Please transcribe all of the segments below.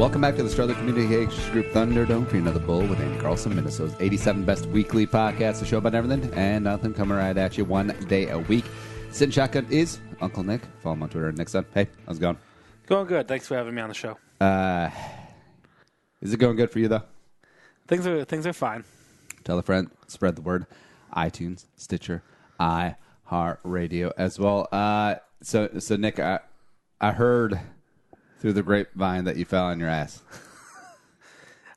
Welcome back to the Strother Communications Group Thunderdome for another Bull with Andy Carlson, Minnesota's 87 best weekly podcast, the show about everything and nothing, coming right at you one day a week. Sitting shotgun is Uncle Nick. Follow him on Twitter, Nick's son. Hey, how's it going? Going good. Thanks for having me on the show. Is it going good for you, though? Things are fine. Tell a friend, spread the word. iTunes, Stitcher, iHeartRadio as well. So Nick, I heard through the grapevine that you fell on your ass.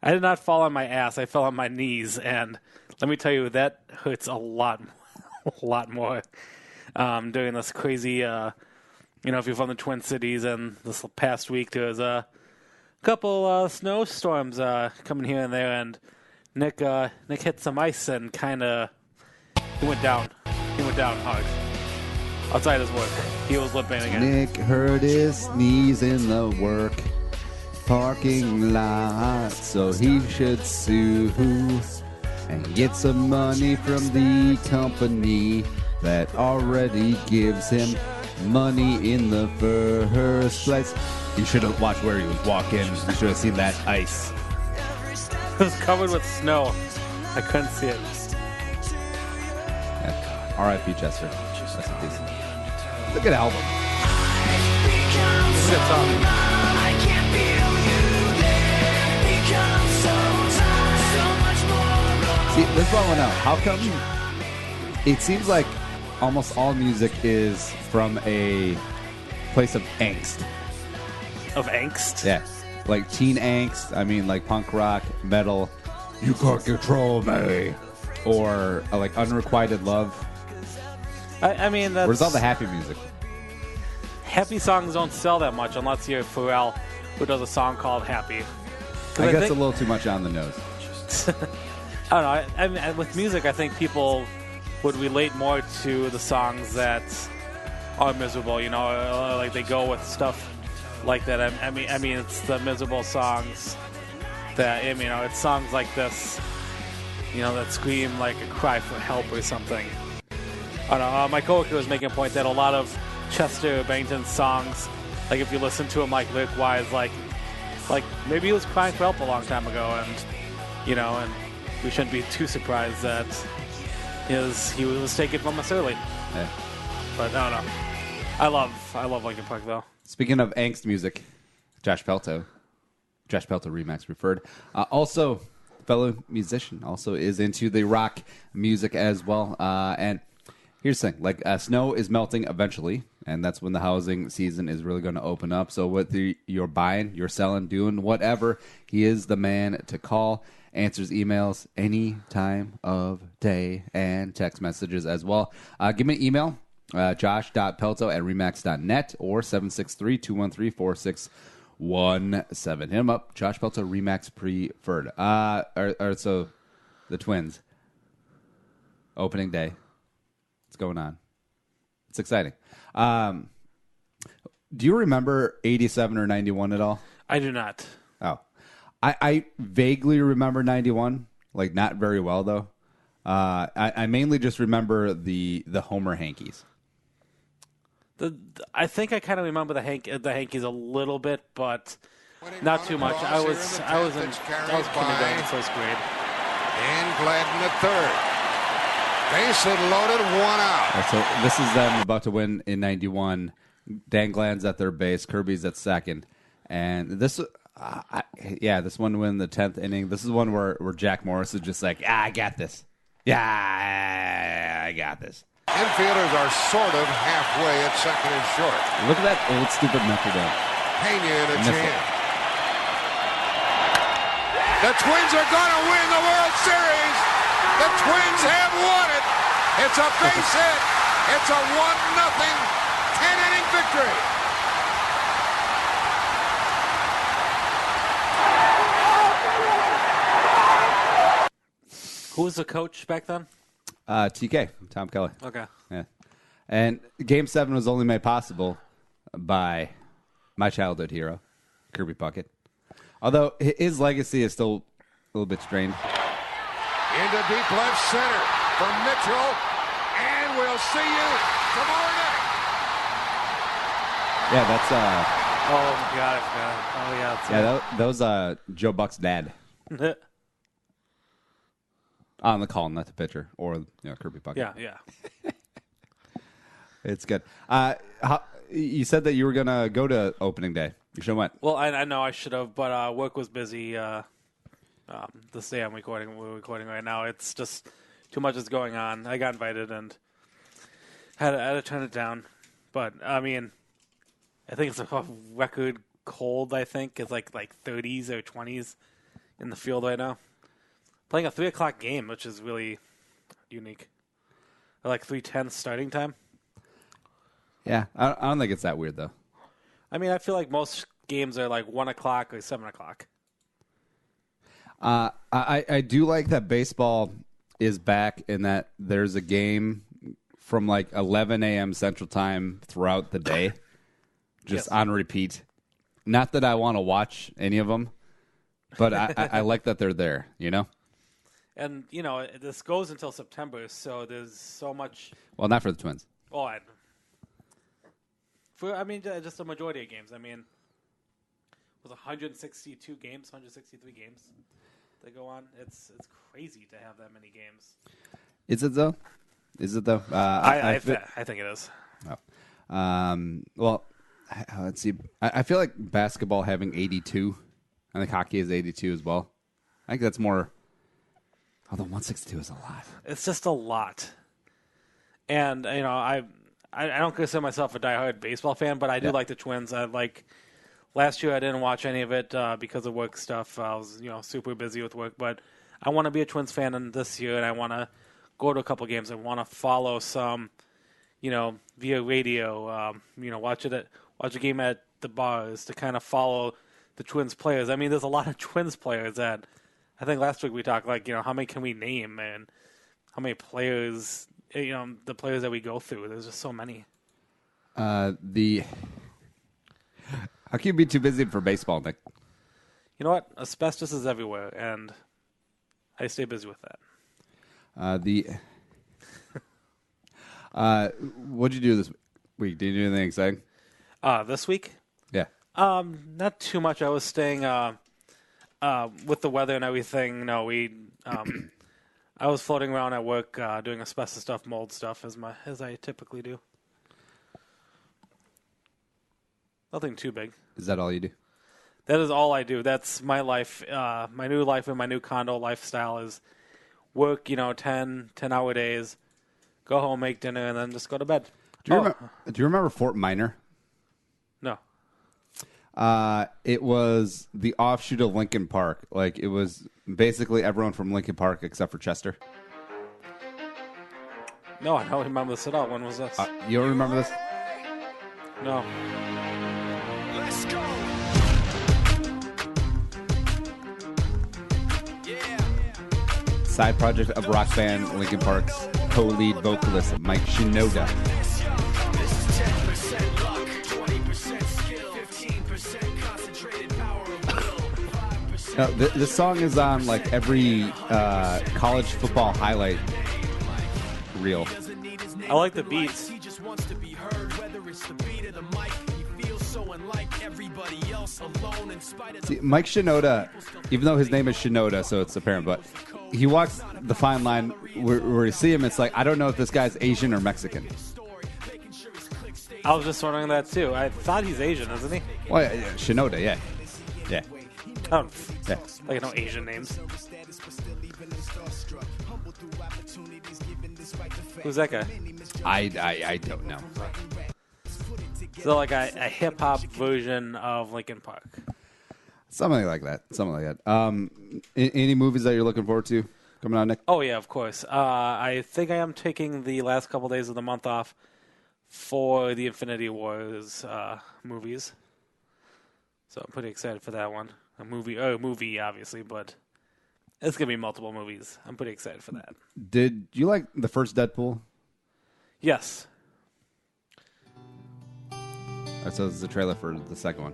I did not fall on my ass. I fell on my knees, and let me tell you, that hurts a lot more. Doing this crazy, if you're from the Twin Cities, and this past week there was a couple snowstorms coming here and there, and Nick hit some ice and he went down. He went down hard. Outside his work. He was limping again. Nick hurt his knees in the work parking lot, so he should sue and get some money from the company that already gives him money in the first place. You should have watched where he was walking. You should have seen that ice. It was covered with snow. I couldn't see it. Yeah. R.I.P. Chester. Rest in peace. Look at the album. It's a good song. See, this is what I want to know. How come it seems like almost all music is from a place of angst? Of angst? Yeah. Like teen angst. I mean, like punk rock, metal. You can't control me. Or like unrequited love. I mean, that's... Where's all the happy music? Happy songs don't sell that much unless you're Pharrell, who does a song called Happy. I guess a little too much on the nose. I don't know. I mean, with music, I think people would relate more to the songs that are miserable. Like they go with stuff like that. I mean, it's the miserable songs that it's songs like this, that scream like a cry for help or something. I don't know. My coworker was making a point that a lot of Chester Bennington's songs, like if you listen to them like lyric-wise, like maybe he was crying for help a long time ago, and and we shouldn't be too surprised that he was taken from us early. Yeah. But I don't know. I love Linkin Park though. Speaking of angst music, Josh Pelto Remax referred. Also, fellow musician, also is into the rock music as well. And here's the thing, like snow is melting eventually, and that's when the housing season is really going to open up. So whether you're buying, you're selling, doing whatever, he is the man to call. Answers emails any time of day and text messages as well. Give me an email, josh.pelto@remax.net or 763-213-4617. Hit him up, Josh Pelto, Remax Preferred. So the Twins, opening day. What's going on? It's exciting. Do you remember 87 or 91 at all? I do not. Oh. I vaguely remember 91, like not very well, though. I mainly just remember the Homer hankies. I think I kind of remember the hankies a little bit, but not too much. I was kindergarten in first grade. And Gladden at third. Base hit loaded, 1 out. Right, so this is them about to win in 91. Dan Gladden's at their base, Kirby's at second, and this one win the 10th inning. This is one where Jack Morris is just like, I got this. Yeah, I got this. Infielders are sort of halfway at second and short. Look at that old stupid Metrodome. Pena in a chance. The Twins are going to win the World Series. The Twins have won it. It's a base hit. It's a 1-0 10-inning victory. Who was the coach back then? TK, Tom Kelly. Okay. Yeah. And Game 7 was only made possible by my childhood hero, Kirby Puckett. Although his legacy is still a little bit strained. Into deep left center for Mitchell. And we'll see you tomorrow night. Yeah, that's Oh my God, I forgot. Oh yeah, Yeah, that was Joe Buck's dad on the call, not the pitcher or Kirby Puckett. yeah. It's good. You said that you were gonna go to opening day. You should have went. Well, I know I should have, but work was busy. This day we're recording right now. It's just too much is going on. I got invited and had to turn it down. But I mean, I think it's a record cold. I think it's like 30s or 20s in the field right now. Playing a 3:00 game, which is really unique. Or like 3:10 starting time. Yeah, I don't think it's that weird though. I mean, I feel like most games are like 1:00 or 7:00. I do like that baseball is back in that there's a game from like 11 a.m. Central Time throughout the day, just on repeat. Not that I want to watch any of them, but I like that they're there, And, this goes until September, so there's so much. Well, not for the Twins. Oh, just the majority of games. I mean, it was 162 games, 163 games that go on. It's crazy to have that many games. Is it though? I think it is. Oh. Well, let's see. I feel like basketball having 82. I think hockey is 82 as well. I think that's more. Although 162 is a lot. It's just a lot. And I don't consider myself a diehard baseball fan, but I do like the Twins. Last year I didn't watch any of it because of work stuff. I was super busy with work, but I want to be a Twins fan in this year, and I want to go to a couple games. I want to follow some, via radio. Watch a game at the bars to kind of follow the Twins players. I mean, there's a lot of Twins players that I think last week we talked how many can we name and how many players. The players that we go through. There's just so many. How can you be too busy for baseball, Nick? You know what? Asbestos is everywhere, and I stay busy with that. What'd you do this week? Did you do anything exciting? This week? Yeah. Not too much. I was staying with the weather and everything. No, I was floating around at work doing asbestos stuff, mold stuff, as I typically do. Nothing too big. Is that all you do? That is all I do. That's my life. My new life and my new condo lifestyle is work, 10-hour days, go home, make dinner, and then just go to bed. Do you remember Fort Minor? No. It was the offshoot of Linkin Park. Like, it was basically everyone from Linkin Park except for Chester. No, I don't remember this at all. When was this? You don't remember this? No. Let's go. Side project of rock band Linkin Park's co-lead vocalist Mike Shinoda. This is 10% luck, 20% skill, 15% concentrated power of will, 5%. No, this song is on like every college football highlight reel. I like the beats. He just wants to be heard, whether it's the beat of the mic. He feels so unlike everybody else, alone in spite of See, Mike Shinoda, even though his name is Shinoda, so it's apparent, but he walks the fine line where you see him, it's like, I don't know if this guy's Asian or Mexican. I was just wondering that too. I thought he's Asian, isn't he? Well, yeah, Shinoda, yeah. Yeah. Oh, Yeah. like no Asian names. Who's that guy? I don't know. So like a hip hop version of Linkin Park. Something like that. Any movies that you're looking forward to coming out, Nick? Oh yeah, of course. I think I am taking the last couple days of the month off for the Infinity Wars movies. So I'm pretty excited for that one. A movie, obviously, but it's gonna be multiple movies. I'm pretty excited for that. Did you like the first Deadpool? Yes. So this is the trailer for the second one.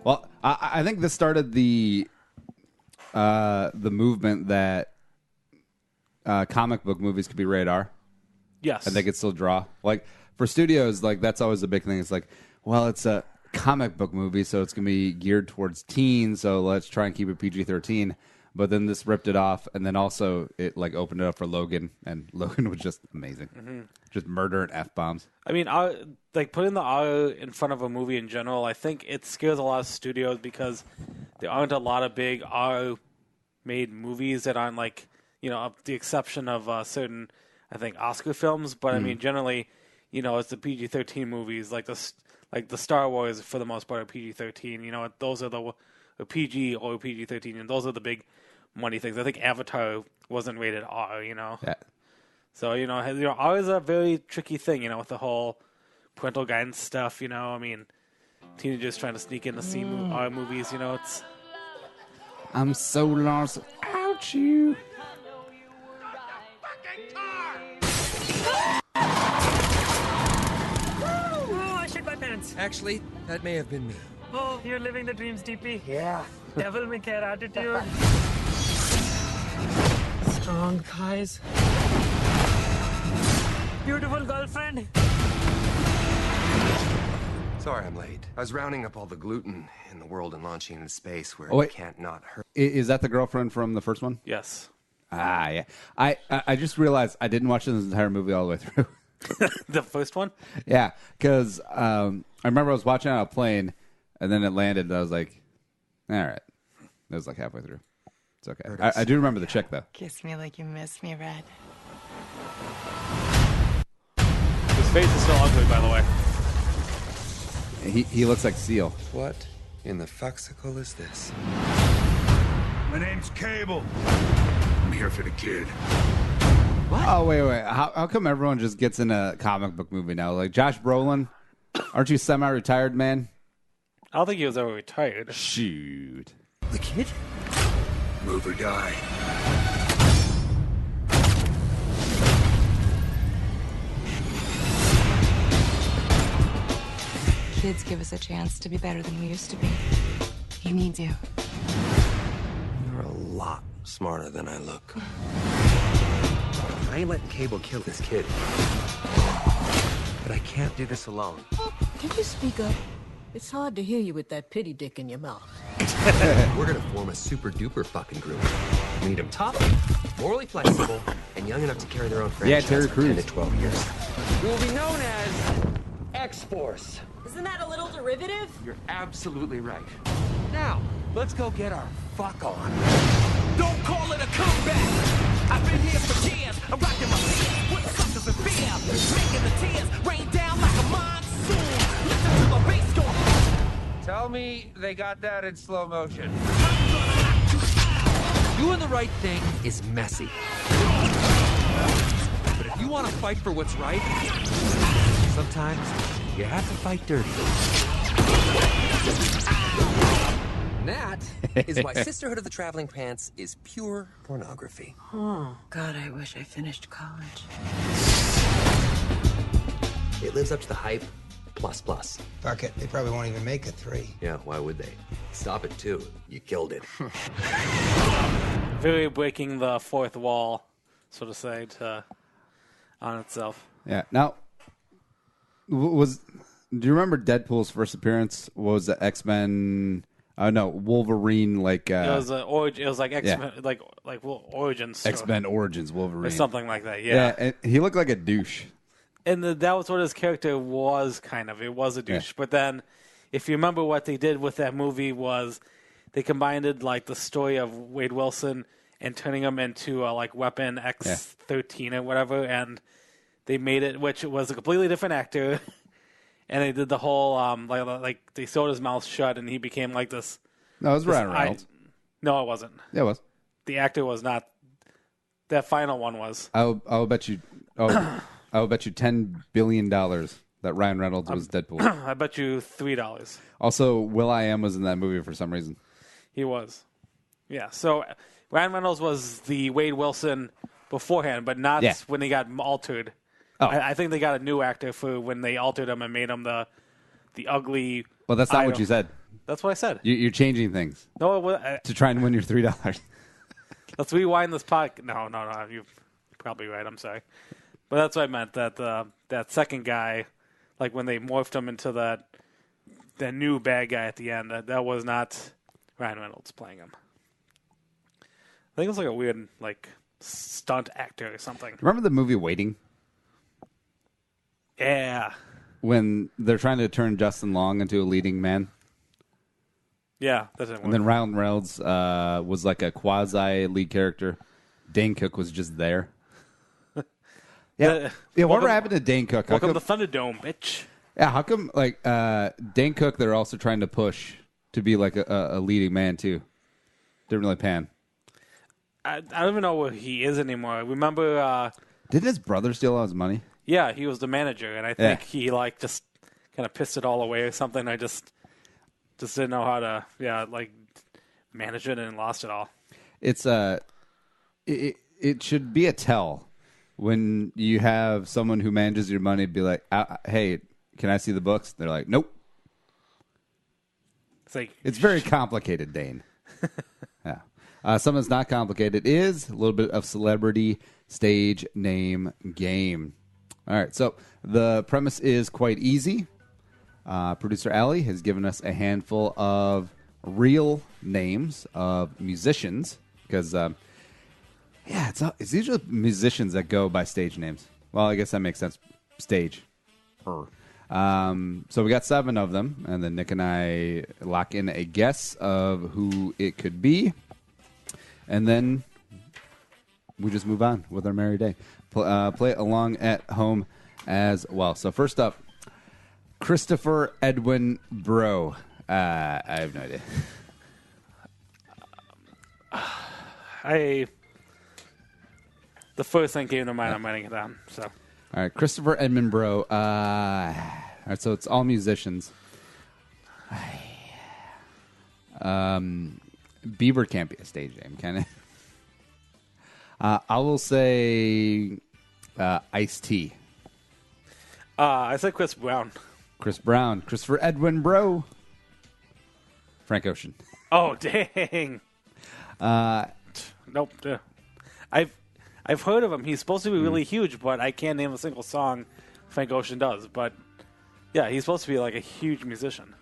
Well, I think this started the movement that comic book movies could be rated R. Yes. And they could still draw. Like, for studios, like, that's always the big thing. It's like, well, it's a comic book movie, so it's going to be geared towards teens, so let's try and keep it PG-13. But then this ripped it off, and then also it like opened it up for Logan, and Logan was just amazing. Just murder and F-bombs. I mean, like putting the R in front of a movie in general, I think it scares a lot of studios because there aren't a lot of big R-made movies that aren't like, the exception of certain, I think, Oscar films. But I mean, generally, it's the PG-13 movies, like the Star Wars for the most part are PG-13. Those are the PG or PG-13, and those are the big money things. I think Avatar wasn't rated R. Yeah. So, R is a very tricky thing, with the whole parental guidance stuff, I mean, teenagers trying to sneak in to see R movies, it's... I'm so lost without you. Oh, I shit my pants. Actually, that may have been me. Oh, you're living the dreams, DP. Yeah. Devil may care attitude. Strong thighs. Beautiful girlfriend. Sorry I'm late. I was rounding up all the gluten in the world and launching into space where wait. it can't not hurt. Is that the girlfriend from the first one? Yes. Ah, yeah. I just realized I didn't watch this entire movie all the way through. The first one? Yeah, because I remember I was watching it on a plane, and then it landed, and I was like, all right. It was like halfway through. It's okay. I do remember the chick, though. Kiss me like you miss me, Red. His face is still ugly, by the way. He looks like Seal. What in the fuxicle is this? My name's Cable. I'm here for the kid. Oh, wait. How come everyone just gets in a comic book movie now? Like, Josh Brolin, aren't you semi-retired, man? I don't think he was ever retired. Shoot. The kid? Move or die. Kids give us a chance to be better than we used to be. He needs you. You're a lot smarter than I look. I ain't letting Cable kill this kid. But I can't do this alone. Can you speak up? It's hard to hear you with that pity dick in your mouth. We're gonna form a super duper fucking group. We need them tough, morally flexible, and young enough to carry their own franchise Terry for Crews. 10 to 12 years. We will be known as X-Force. Isn't that a little derivative? You're absolutely right. Now, let's go get our fuck on. Don't call it a comeback. I've been here for years. I'm rocking my feet with suckers and fear. Making the tears rain down like a monsoon. Listen to the bass go. Tell me they got that in slow motion. Doing the right thing is messy. But if you want to fight for what's right, sometimes you have to fight dirty. And that is why Sisterhood of the Traveling Pants is pure pornography. Oh, God, I wish I finished college. It lives up to the hype, plus. Fuck it, they probably won't even make a 3. Yeah, why would they? Stop it, too. You killed it. Very breaking the fourth wall, so to say, on itself. Yeah. Now, do you remember Deadpool's first appearance? What was the X-Men? No, Wolverine. Like It was it was like X-Men, like origins. story. X-Men Origins Wolverine or something like that. Yeah. and he looked like a douche. And that was what his character was, kind of. It was a douche. Yeah. But then, if you remember what they did with that movie was they combined it, like the story of Wade Wilson and turning him into a like Weapon X-13 or whatever, and they made it, which was a completely different actor, and they did the whole like they sewed his mouth shut, and he became like this. No, it was Ryan Reynolds. No, it wasn't. Yeah, it was. The actor was not. That final one was. I'll bet you. I will bet you $10 billion that Ryan Reynolds was Deadpool. I bet you $3. Also, Will.i.am was in that movie for some reason. He was. Yeah, so Ryan Reynolds was the Wade Wilson beforehand, but not when they got altered. Oh. I think they got a new actor for when they altered him and made him the ugly... Well, that's not what you said. That's what I said. You're changing things. No, to try and win your $3. Let's rewind this podcast. No, you're probably right. I'm sorry. But that's what I meant, that that second guy, like when they morphed him into that new bad guy at the end. That was not Ryan Reynolds playing him. I think it was like a weird like stunt actor or something. Remember the movie Waiting? Yeah. When they're trying to turn Justin Long into a leading man? Yeah, that didn't work. And then Ryan Reynolds was like a quasi-lead character. Dane Cook was just there. Whatever happened to Dane Cook? Welcome to Thunderdome, bitch. Yeah, how come, like, Dane Cook, they're also trying to push to be, like, a leading man, too? Didn't really pan. I don't even know where he is anymore. Remember... Didn't his brother steal all his money? Yeah, he was the manager, and I think he, like, just kind of pissed it all away or something. I just didn't know how to, manage it and lost it all. It's, it should be a tell when you have someone who manages your money be like, hey, can I see the books? They're like, nope. It's very complicated, Dane. Yeah. Something that's not complicated is a little bit of celebrity stage name game. All right, so the premise is quite easy. Producer Allie has given us a handful of real names of musicians because, it's usually musicians that go by stage names. Well, I guess that makes sense. Stage. So we got 7 of them, and then Nick and I lock in a guess of who it could be, and then we just move on with our merry day. Play it along at home as well. So first up, Christopher Edwin Bro. I have no idea. The first thing came to mind, I'm writing it down. So, all right, Christopher Edmund Bro. All right, so it's all musicians. Bieber can't be a stage name, can it? I will say Ice-T. I said Chris Brown. Chris Brown. Christopher Edwin Bro. Frank Ocean. Oh, dang. Nope. I've heard of him. He's supposed to be really huge, but I can't name a single song Frank Ocean does. But, yeah, he's supposed to be like a huge musician.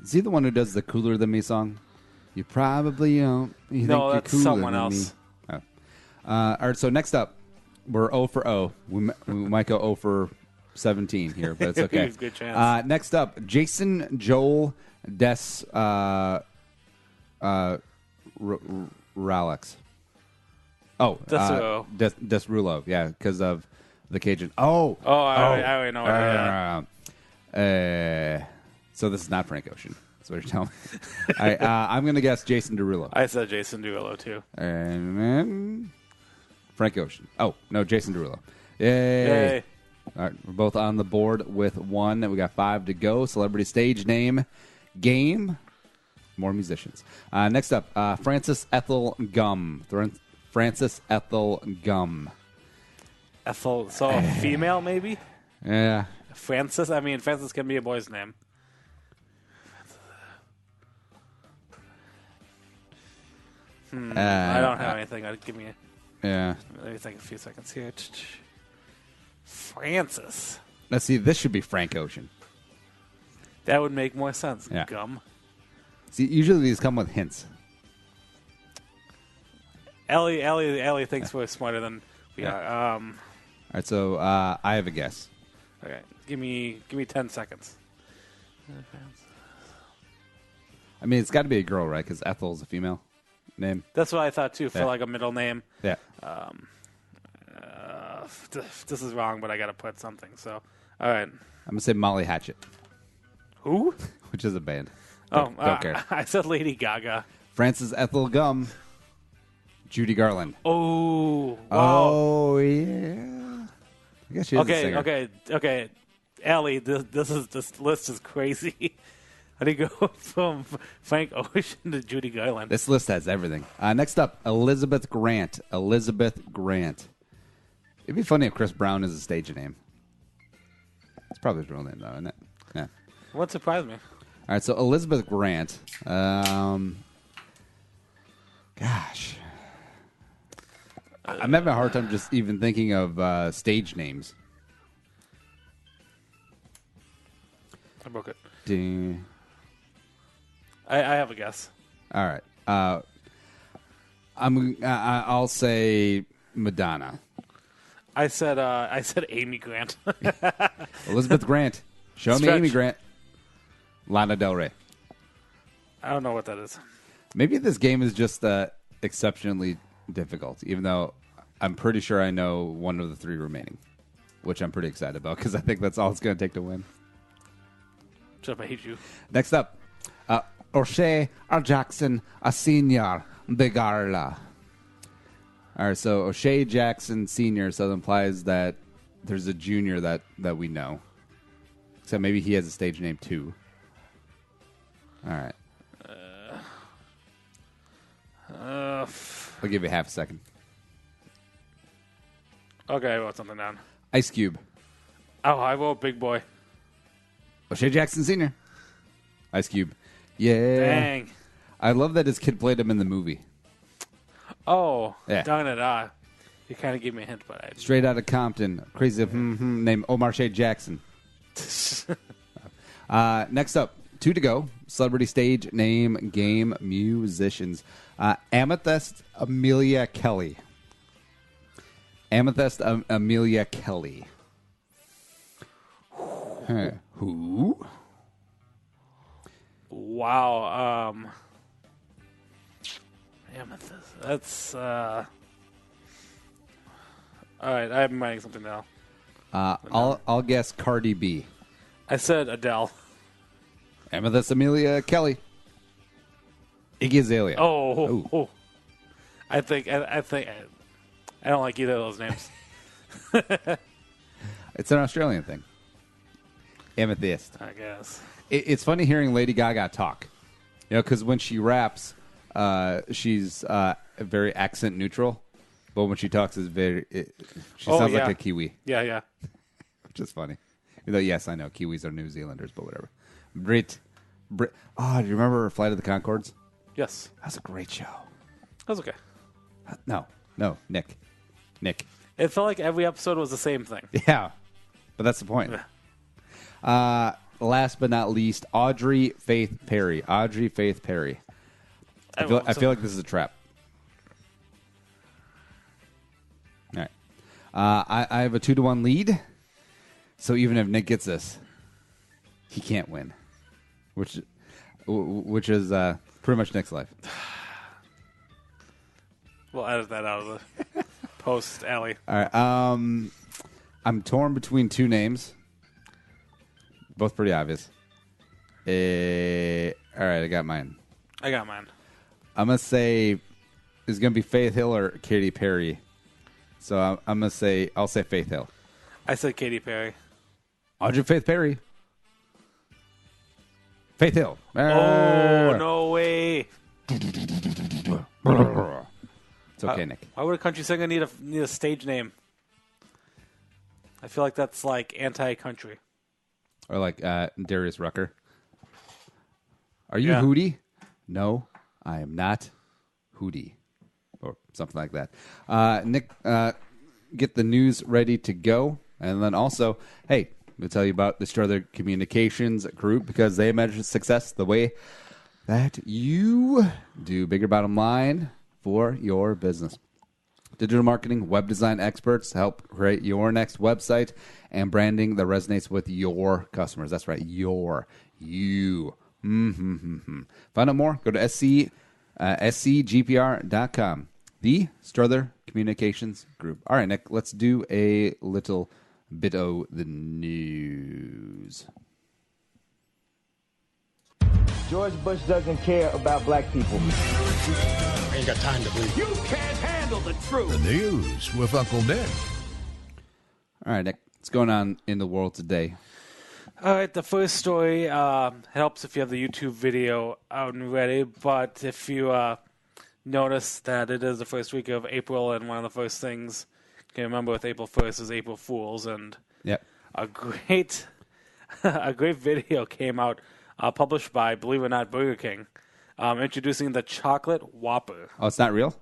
Is he the one who does the Cooler Than Me song? You probably don't. No, that's someone else. Oh. All right, so next up, we're 0 for 0. We might go 0 for 17 here, but it's okay. Good chance. Next up, Jason Joel Des Ralex. Oh, Derulo, yeah, because of the Cajun. I already know. So this is not Frank Ocean. That's what you're telling me. All right, I'm going to guess Jason Derulo. I said Jason Derulo, too. And then Frank Ocean. Oh, no, Jason Derulo. Yay. Yay. All right, we're both on the board with 1. We got 5 to go. Celebrity stage name game. More musicians. Next up, Frances Ethel Gum. Frances Ethel Gum. Ethel, so a female maybe? Yeah. Frances? I mean, Frances can be a boy's name. I don't have anything. Give me Yeah. Let me think a few seconds here. Frances. Let's see. This should be Frank Ocean. That would make more sense. Yeah. Gum. See, usually these come with hints. Ellie thinks we're smarter than we are. All right, so I have a guess. Okay, give me 10 seconds. I mean, it's got to be a girl, right? Because Ethel's a female name. That's what I thought too for like a middle name. Yeah. This is wrong, but I got to put something. So, all right. I'm gonna say Molly Hatchet. Who? Which is a band. Don't care. I said Lady Gaga. Frances Ethel Gum. Judy Garland. Oh. Wow. Oh yeah. I guess she is a singer. Okay. Allie, this list is crazy. How do you go from Frank Ocean to Judy Garland? This list has everything. Next up, Elizabeth Grant. It'd be funny if Chris Brown is a stage name. It's probably his real name, though, isn't it? Yeah. What surprised me? All right, so Elizabeth Grant. Gosh. I'm having a hard time just even thinking of stage names. I broke it. I have a guess. All right. I'll say Madonna. I said Amy Grant. Elizabeth Grant. Show me Stretch. Amy Grant. Lana Del Rey. I don't know what that is. Maybe this game is just exceptionally difficult, even though I'm pretty sure I know one of the three remaining, which I'm pretty excited about because I think that's all it's going to take to win. Shut up, I hate you. Next up, O'Shea or Jackson, a senior, Bigarla. All right, so O'Shea Jackson Sr., so that implies that there's a junior that we know. Except maybe he has a stage name too. All right. I'll give you half a second. Okay, I wrote something down. Ice Cube. Oh, I wrote Big Boy. O'Shea Jackson Sr. Ice Cube. Yeah. Dang. I love that his kid played him in the movie. Oh, Yeah. darn it. You kind of gave me a hint, but I... Straight out of Compton. Crazy named Omar Shea Jackson. Next up, 2 to go. Celebrity stage name game musicians. Amethyst Amelia Kelly. Amethyst Amelia Kelly. Who? Wow. Amethyst. That's, All right, I'm writing something now. I'll guess Cardi B. I said Adele. Amethyst Amelia Kelly. Iggy Azalea. Oh. I don't like either of those names. It's an Australian thing. Amethyst. I guess. It's funny hearing Lady Gaga talk. You know, because when she raps, she's very accent neutral. But when she talks, she sounds like a Kiwi. Yeah. Which is funny. Though, yes, I know Kiwis are New Zealanders, but whatever. Brit. Oh, do you remember Flight of the Conchords? Yes. That was a great show. That was okay. No, Nick. It felt like every episode was the same thing. Yeah, but that's the point. Last but not least, Audrey Faith Perry. I feel like this is a trap. All right. I have a 2-1 lead. So even if Nick gets this, he can't win, which is pretty much Nick's life. We'll edit that out of the post, Allie. All right. I'm torn between 2 names, both pretty obvious. All right, I got mine. I'm gonna say it's gonna be Faith Hill or Katy Perry. So I'm gonna say I'll say Faith Hill. I said Katy Perry. Audrey Faith Perry. Faith Hill. Oh, no way. It's okay, Nick. Why would a country singer need a stage name? I feel like that's like anti-country. Or like Darius Rucker. Are you Yeah. Hootie? No, I am not Hootie. Or something like that. Nick, get the news ready to go. And then also, hey, we'll tell you about the Strother Communications Group because they measure success the way that you do. Bigger bottom line for your business. Digital marketing, web design experts to help create your next website and branding that resonates with your customers. That's right, you. Find out more. Go to scgpr.com. The Strother Communications Group. All right, Nick, let's do a little bit of the news. George Bush doesn't care about black people. I ain't got time to bleed. You can't handle the truth. The news with Uncle Nick. All right, Nick, what's going on in the world today? All right, the first story helps if you have the YouTube video out and ready, but if you notice that it is the first week of April, and one of the first things you can remember with April 1st is April Fools, and Yep. a great video came out published by, believe it or not, Burger King, introducing the chocolate Whopper. Oh, it's not real?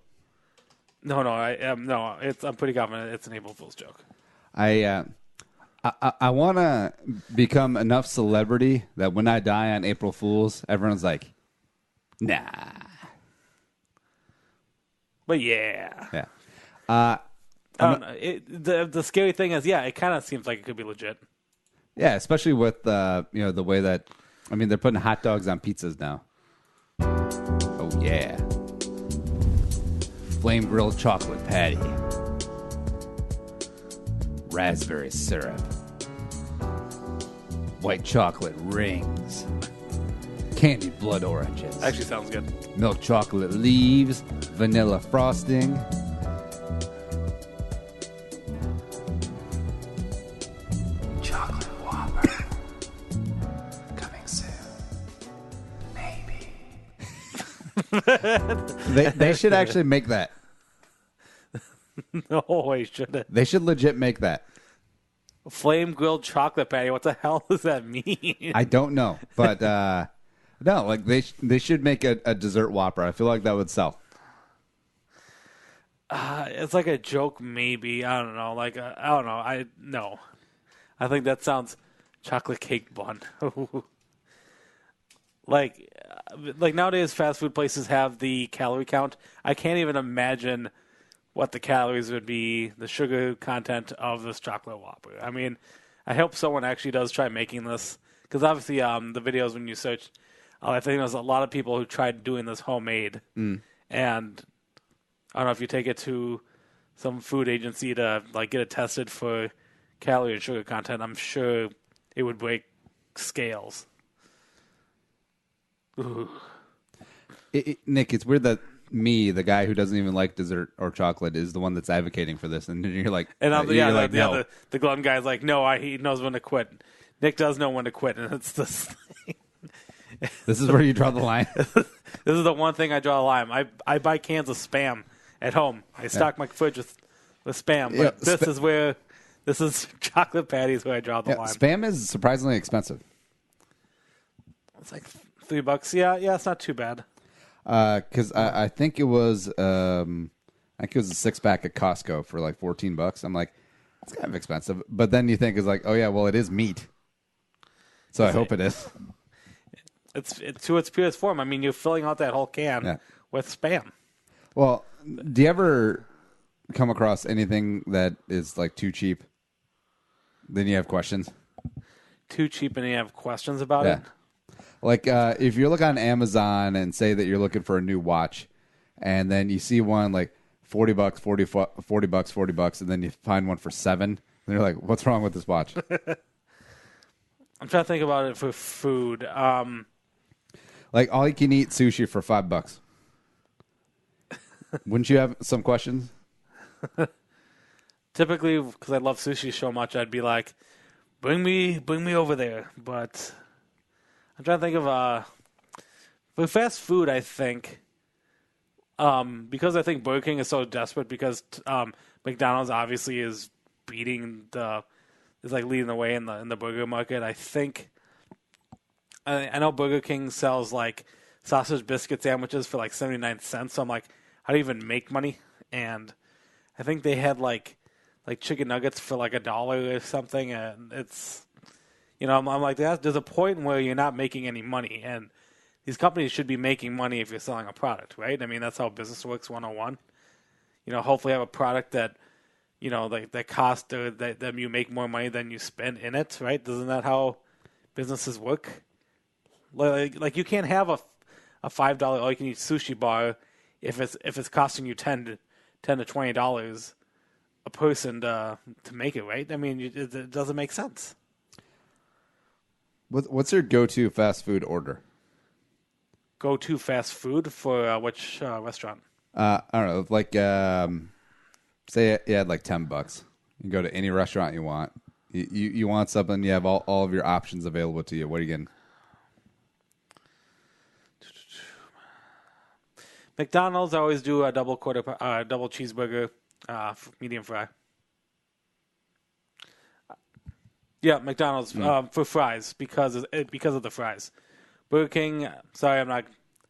No, I'm pretty confident it's an April Fool's joke. I I want to become enough celebrity that when I die on April Fool's, everyone's like, nah. But yeah. Yeah. I don't know. The scary thing is, it kind of seems like it could be legit. Yeah, especially with the way that, they're putting hot dogs on pizzas now. Oh, yeah. Flame grilled chocolate patty. Raspberry syrup. White chocolate rings. Candied blood oranges. Actually sounds good. Milk chocolate leaves. Vanilla frosting. Chocolate Whopper. Coming soon. Maybe. They should actually make that. No, they shouldn't. They should legit make that. Flame grilled chocolate patty. What the hell does that mean? I don't know, but no, like they should make a dessert Whopper. I feel like that would sell. It's like a joke, maybe. I don't know. Like I don't know. No. I think that sounds chocolate cake bun. like nowadays, fast food places have the calorie count. I can't even imagine what the calories would be, the sugar content of this chocolate Whopper. I mean, I hope someone actually does try making this, because obviously the videos when you search, I think there's a lot of people who tried doing this homemade, and I don't know if you take it to some food agency to like get it tested for calorie and sugar content, I'm sure it would break scales. Ooh. Nick, it's weird that me, the guy who doesn't even like dessert or chocolate, is the one that's advocating for this, and you're like, and no. The glutton guy's like, no, he knows when to quit. Nick does know when to quit, and it's this thing. This is where you draw the line. This is the one thing I draw the line. I buy cans of Spam at home. I stock my fridge with Spam. But this is chocolate patties where I draw the line. Spam is surprisingly expensive. It's like $3. Yeah, it's not too bad. Because I think it was a 6-pack at Costco for like $14. I'm like, it's kind of expensive. But then you think it's like, oh yeah, well it is meat, so I hope it is. It's to its purest form. I mean, you're filling out that whole can with Spam. Well, do you ever come across anything that is like too cheap? Then you have questions. Too cheap, and you have questions about it. Like if you look on Amazon and say that you're looking for a new watch, and then you see one like $40, $40, and then you find one for $7, and you're like, "What's wrong with this watch?" I'm trying to think about it for food. Like all you can eat sushi for $5. Wouldn't you have some questions? Typically, because I love sushi so much, I'd be like, "Bring me over there." But I'm trying to think of for fast food. I think because I think Burger King is so desperate because McDonald's obviously is leading the way in the burger market. I think I know Burger King sells like sausage biscuit sandwiches for like 79 cents. So I'm like, how do you even make money? And I think they had like chicken nuggets for like $1 or something, and it's. I'm like, there's a point where you're not making any money, and these companies should be making money if you're selling a product, right? I mean, that's how business works 101. Hopefully have a product that, that costs or that you make more money than you spend in it, right? Isn't that how businesses work? Like you can't have a $5 all-you-can-eat sushi bar if it's costing you $10 to $20 a person to make it, right? I mean, it doesn't make sense. What's your go-to fast food order? Go-to fast food for which restaurant? I don't know. Like, say you had like $10. You go to any restaurant you want. You want something. You have all of your options available to you. What are you getting? McDonald's, I always do a double cheeseburger, medium fry. Yeah, McDonald's for fries because of the fries. Burger King, sorry, I'm not.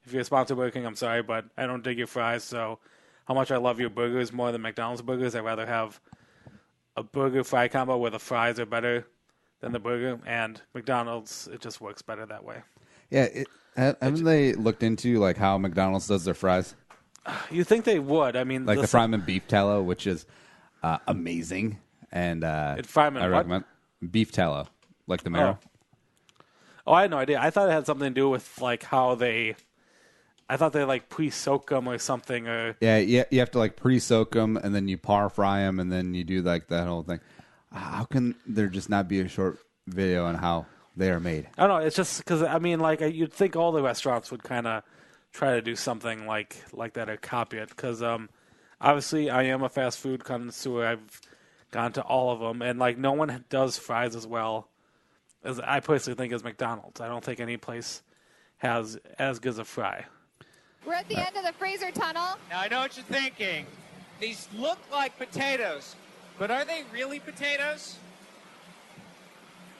If you're a sponsor of Burger King, I'm sorry, but I don't dig your fries. So, how much I love your burgers more than McDonald's burgers, I'd rather have a burger fry combo where the fries are better than the burger, and McDonald's, it just works better that way. Yeah, haven't they looked into like how McDonald's does their fries? You think they would? I mean, Like the fryman beef tallow, which is amazing, and fryman I recommend beef tallow, like the marrow. Oh, I had no idea. I thought it had something to do with like how they. I thought they like pre-soak them or something. Or Yeah, you have to like pre-soak them, and then you par fry them, and then you do like that whole thing. How can there just not be a short video on how they are made? I don't know. It's just because I mean, like you'd think all the restaurants would kind of try to do something like that or copy it. Because obviously, I am a fast food connoisseur. I've gone to all of them, and like no one does fries as well as I personally think as McDonald's. I don't think any place has as good as a fry. We're at the end of the freezer tunnel. Now, I know what you're thinking. These look like potatoes, but are they really potatoes?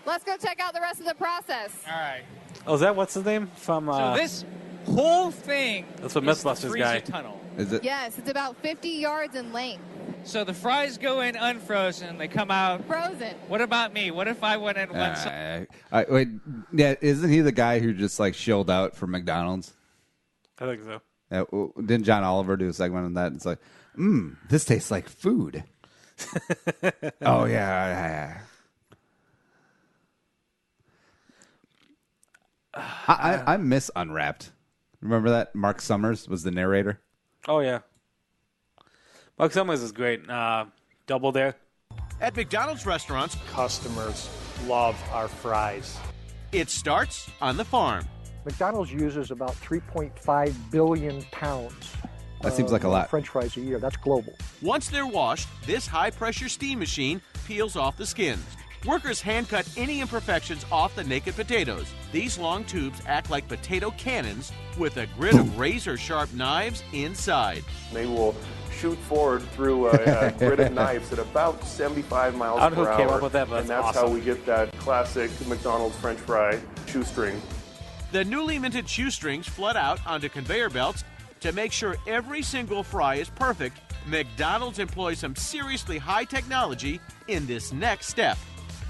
Let's go check out the rest of the process. All right. Oh, is that what's his name from? So this whole thing that's what is the Mythbusters freezer guy. tunnel. Is it? Yes, it's about 50 yards in length. So the fries go in unfrozen. They come out frozen. What about me? What if I went in one? Wait, yeah, isn't he the guy who just like shilled out for McDonald's? I think so. Yeah, didn't John Oliver do a segment on that? It's like, this tastes like food. Oh yeah. I miss Unwrapped. Remember that? Mark Summers was the narrator. Oh yeah. Mark Summers is great. Double Dare. At McDonald's restaurants, customers love our fries. It starts on the farm. McDonald's uses about 3.5 billion pounds. That seems like a lot. French fries a year. That's global. Once they're washed, this high-pressure steam machine peels off the skins. Workers hand-cut any imperfections off the naked potatoes. These long tubes act like potato cannons with a grid of razor-sharp knives inside. They will shoot forward through a grid of knives at about 75 miles per hour. I don't know who came up with that, but and that's awesome. how we get that classic McDonald's French fry shoestring. The newly minted shoestrings flood out onto conveyor belts. To make sure every single fry is perfect, McDonald's employs some seriously high technology in this next step.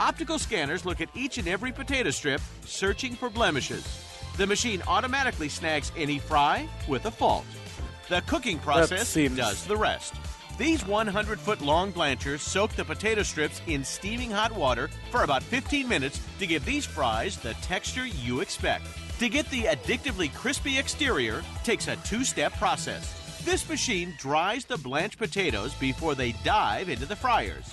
Optical scanners look at each and every potato strip, searching for blemishes. The machine automatically snags any fry with a fault. The cooking process does the rest. These 100-foot-long blanchers soak the potato strips in steaming hot water for about 15 minutes to give these fries the texture you expect. To get the addictively crispy exterior takes a two-step process. This machine dries the blanched potatoes before they dive into the fryers.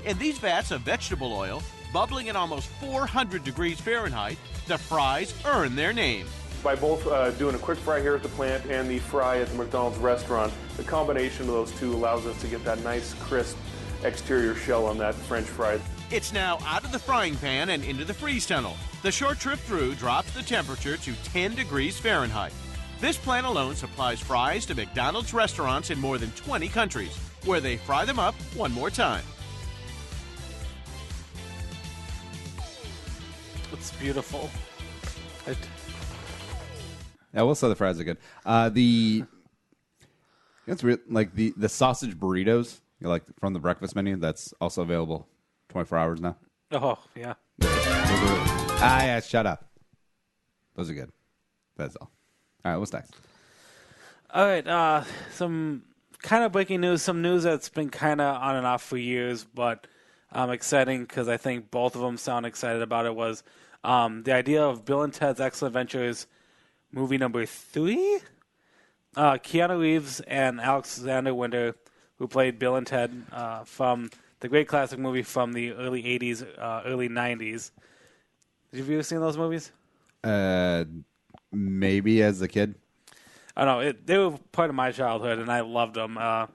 In these vats of vegetable oil, bubbling at almost 400 degrees Fahrenheit, the fries earn their name. By both doing a quick fry here at the plant and the fry at the McDonald's restaurant, the combination of those two allows us to get that nice, crisp exterior shell on that French fry. It's now out of the frying pan and into the freeze tunnel. The short trip through drops the temperature to 10 degrees Fahrenheit. This plant alone supplies fries to McDonald's restaurants in more than 20 countries, where they fry them up one more time. It's beautiful. Yeah, we'll say the fries are good. It's like the sausage burritos, like from the breakfast menu. That's also available 24 hours now. Oh yeah. Yeah, shut up. Those are good. That's all. All right, what's next? All right, some kind of breaking news. Some news that's been kind of on and off for years, but exciting because I think both of them sound excited about it. Was the idea of Bill and Ted's Excellent Adventures movie number 3? Keanu Reeves and Alexander Winter, who played Bill and Ted from the great classic movie from the early 80s, early 90s. Have you ever seen those movies? Maybe as a kid. I don't know. They were part of my childhood, and I loved them. A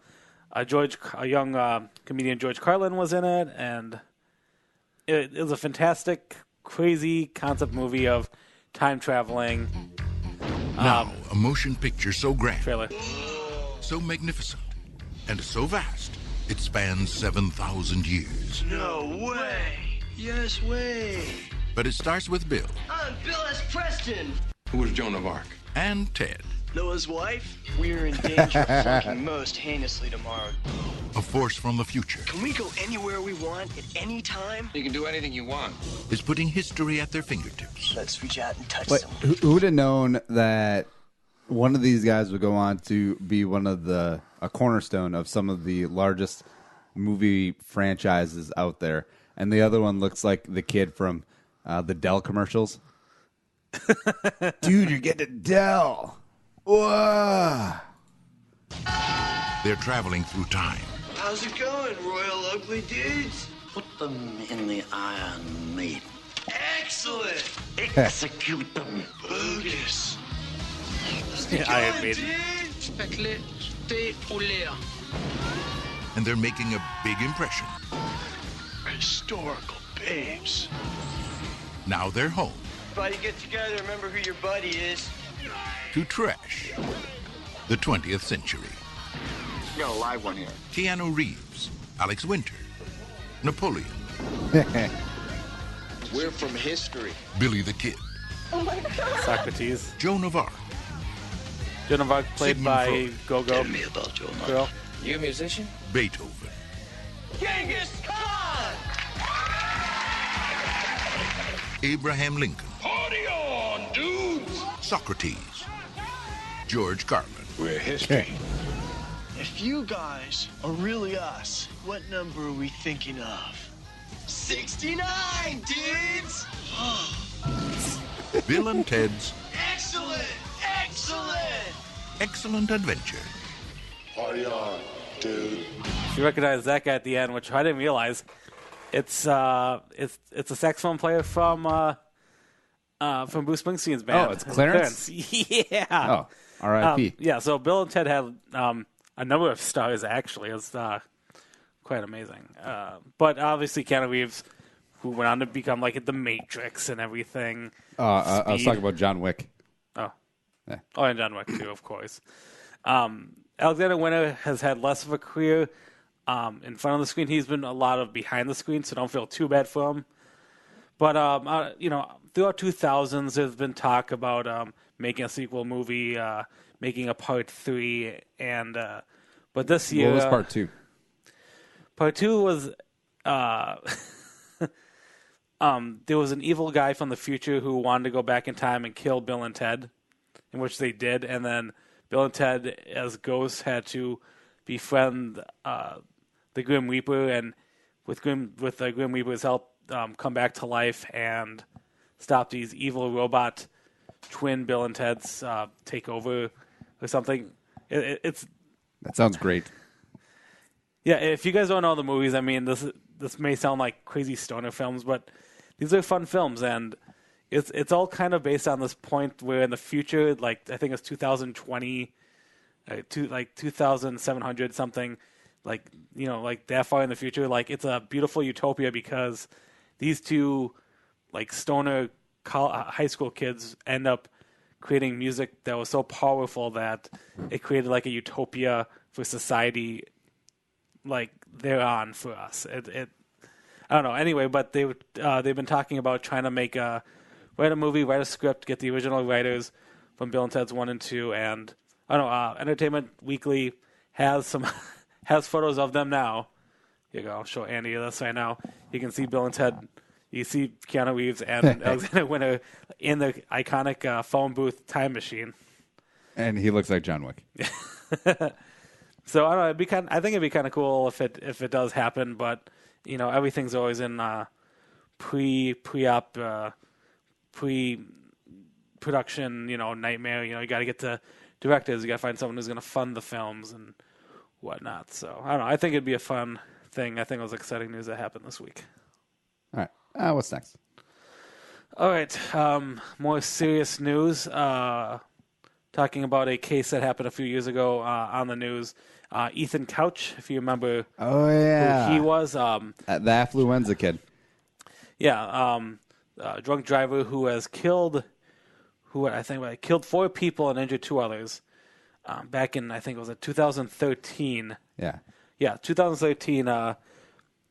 young comedian, George Carlin, was in it, and it was a fantastic, crazy concept movie of time traveling. Now, a motion picture so grand, trailer. So magnificent, and so vast, it spans 7,000 years. No way! Yes way! But it starts with Bill. I'm Bill S. Preston! Who was Joan of Arc? And Ted. Noah's wife? We're in danger of flunking most heinously tomorrow. A force from the future, Can we go anywhere we want at any time? You can do anything you want. is putting history at their fingertips. Let's reach out and touch But someone. who would have known that one of these guys would go on to be a cornerstone of some of the largest movie franchises out there, and the other one looks like the kid from the Dell commercials. Dude, you're getting Dell. Whoa. They're traveling through time. How's it going, Royal Ugly Dudes? Put them in the Iron Maiden. Excellent! Execute them. Bogus. Iron Maiden. Spectre, stay au l'air. And they're making a big impression. Historical babes. Now they're home Everybody get together, remember who your buddy is. to trash the 20th century. We got a live one here. Keanu Reeves, Alex Winter, Napoleon, We're from history. Billy the Kid, Socrates. Joan of Arc, Joan of Arc played Sigmund by Freud. Go-Go Tell me about Joan of Arc. Girl. You a musician? Beethoven, Genghis Khan! Abraham Lincoln, Party on, dudes! Socrates, George Carlin, We're history. If you guys are really us, what number are we thinking of? 69, dudes! Bill and Ted's Excellent! Excellent! Excellent Adventure. Party on, dude. You recognize that guy at the end, which I didn't realize. It's a saxophone player from Bruce Springsteen's band. Oh, it's Clarence? Yeah. Oh, R.I.P. Yeah. So Bill and Ted had a number of stars. Actually, it's quite amazing. But obviously, Keanu Reeves, who went on to become like the Matrix and everything. I was talking about John Wick. Oh. Yeah. Oh, and John Wick too, of course. Alexander Winter has had less of a career in front of the screen. He's been a lot of behind the screen, so don't feel too bad for him. But throughout 2000s, there's been talk about making a sequel movie, making a part 3, and but this year, What was part 2? Part 2 was there was an evil guy from the future who wanted to go back in time and kill Bill and Ted, in which they did, and then Bill and Ted, as ghosts, had to befriend the Grim Reaper, and with the Grim Reaper's help, come back to life and stop these evil robot twin Bill and Ted's take over or something. That sounds great. Yeah, if you guys don't know the movies, I mean, this may sound like crazy stoner films, but these are fun films, and it's all kind of based on this point where in the future, like I think it's 2020, 2700 something, like that far in the future, like it's a beautiful utopia because these two like stoner high school kids end up creating music that was so powerful that it created like a utopia for society, like they're on for us. It I don't know. Anyway, but they've been talking about trying to write a movie, write a script, get the original writers from Bill and Ted's 1 and 2, and I don't know. Entertainment Weekly has photos of them now. Here you go. I'll show Andy this right now. You can see Bill and Ted. You see Keanu Reeves and Alexander Winter in the iconic phone booth time machine. And he looks like John Wick. So I don't know. I think it'd be kind of cool if it does happen, but everything's always in pre-op, pre-production. Nightmare. You got to get to directors. You got to find someone who's going to fund the films and whatnot. So I don't know. I think it'd be a fun thing. I think it was exciting news that happened this week. All right. What's next? All right. More serious news. Talking about a case that happened a few years ago on the news. Ethan Couch, if you remember. Oh, yeah. Who he was. The affluenza kid. Yeah. Drunk driver who has killed 4 people and injured 2 others. Back in, I think it was 2013. Yeah. Yeah, 2013. The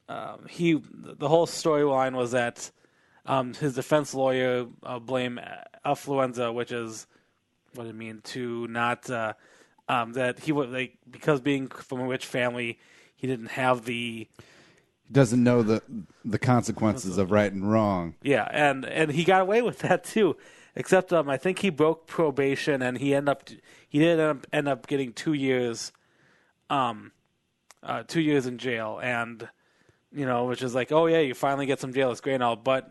whole storyline was that his defense lawyer blamed affluenza, which is what it means to not that he would because being from a rich family, he didn't have the doesn't know the consequences of right and wrong. Yeah, and he got away with that too. Except I think he broke probation and he did end up getting 2 years 2 years in jail, and which is like, oh yeah, you finally get some jail, it's great and all, but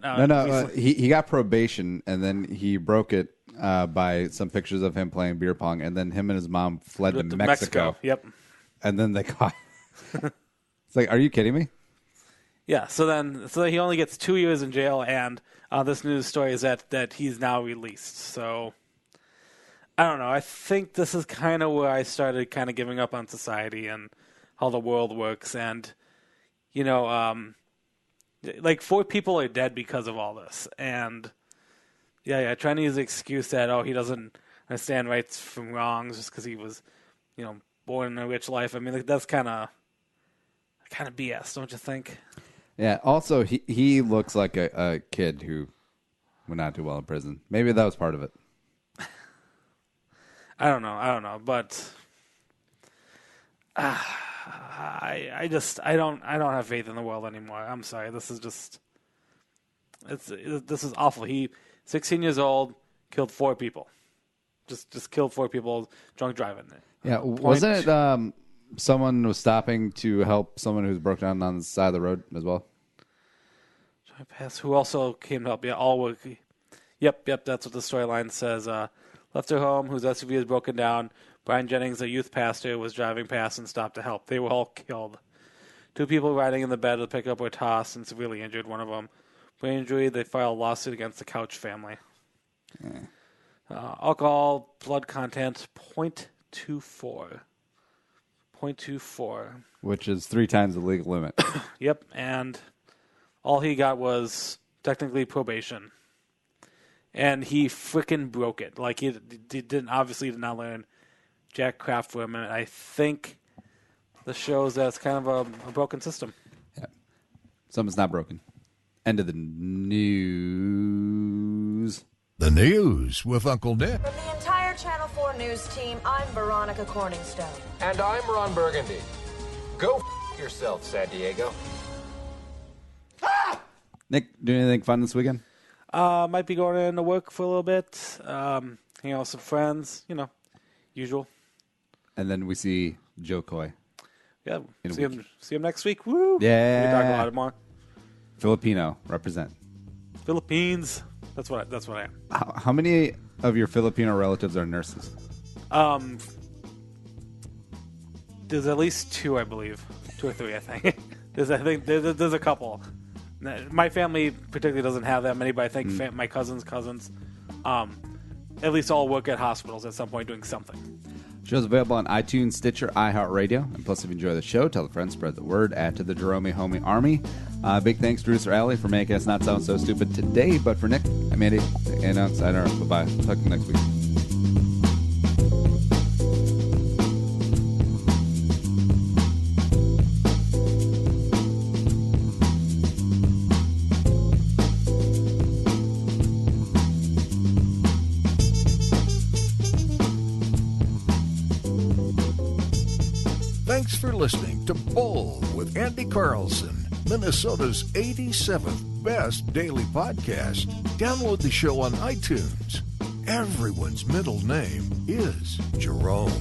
he got probation and then he broke it by some pictures of him playing beer pong, and then him and his mom fled to Mexico. Yep. And then they caught. It's like, are you kidding me? Yeah. So he only gets 2 years in jail, and this news story is that he's now released. So I don't know. I think this is kind of where I started kind of giving up on society and how the world works, and like 4 people are dead because of all this, and trying to use the excuse that he doesn't understand rights from wrongs just because he was born in a rich life. I mean, like, that's kind of BS, don't you think? Yeah. Also, he looks like a kid who would not do well in prison. Maybe that was part of it. I don't know, but I don't have faith in the world anymore. I'm sorry. This is this is awful. He 16 years old, killed 4 people. Just killed 4 people drunk driving. Yeah, wasn't it someone was stopping to help someone who's broke down on the side of the road as well? Who also came to help? Yeah, all were. Yep. That's what the storyline says. Left her home, whose SUV is broken down. Brian Jennings, a youth pastor, was driving past and stopped to help. They were all killed. 2 people riding in the bed of the pickup were tossed and severely injured. One of them, brain injury. They filed a lawsuit against the Couch family. Yeah. Alcohol blood content 0.24. 0.24. Which is 3 times the legal limit. Yep, and all he got was technically probation. And he freaking broke it. Like, he did not learn jack crap for him. And I think this shows that it's kind of a broken system. Yeah. Something's not broken. End of the news. The news with Uncle Nick. From the entire Channel 4 News team, I'm Veronica Corningstone. And I'm Ron Burgundy. Go yourself, San Diego. Nick, do anything fun this weekend? Might be going into work for a little bit. Hang out with some friends, usual. And then we see Joe Coy. Yeah, see him next week. Woo! Yeah. We talk about it more. Filipino, represent. Philippines. That's what I am. How many of your Filipino relatives are nurses? There's at least 2, I believe. 2 or 3, I think. There's a couple. My family particularly doesn't have that many, but I think my cousins, at least all work at hospitals at some point doing something. Show's available on iTunes, Stitcher, iHeartRadio. And plus, if you enjoy the show, tell a friend, spread the word, add to the Jerome Homie Army. Big thanks to producer Allie for making us not sound so stupid today. But for Nick, I'm Andy, and outside our bye-bye. Talk to you next week. Thanks for listening to Bowl with Andy Carlson, Minnesota's 87th best daily podcast. Download the show on iTunes. Everyone's middle name is Jerome.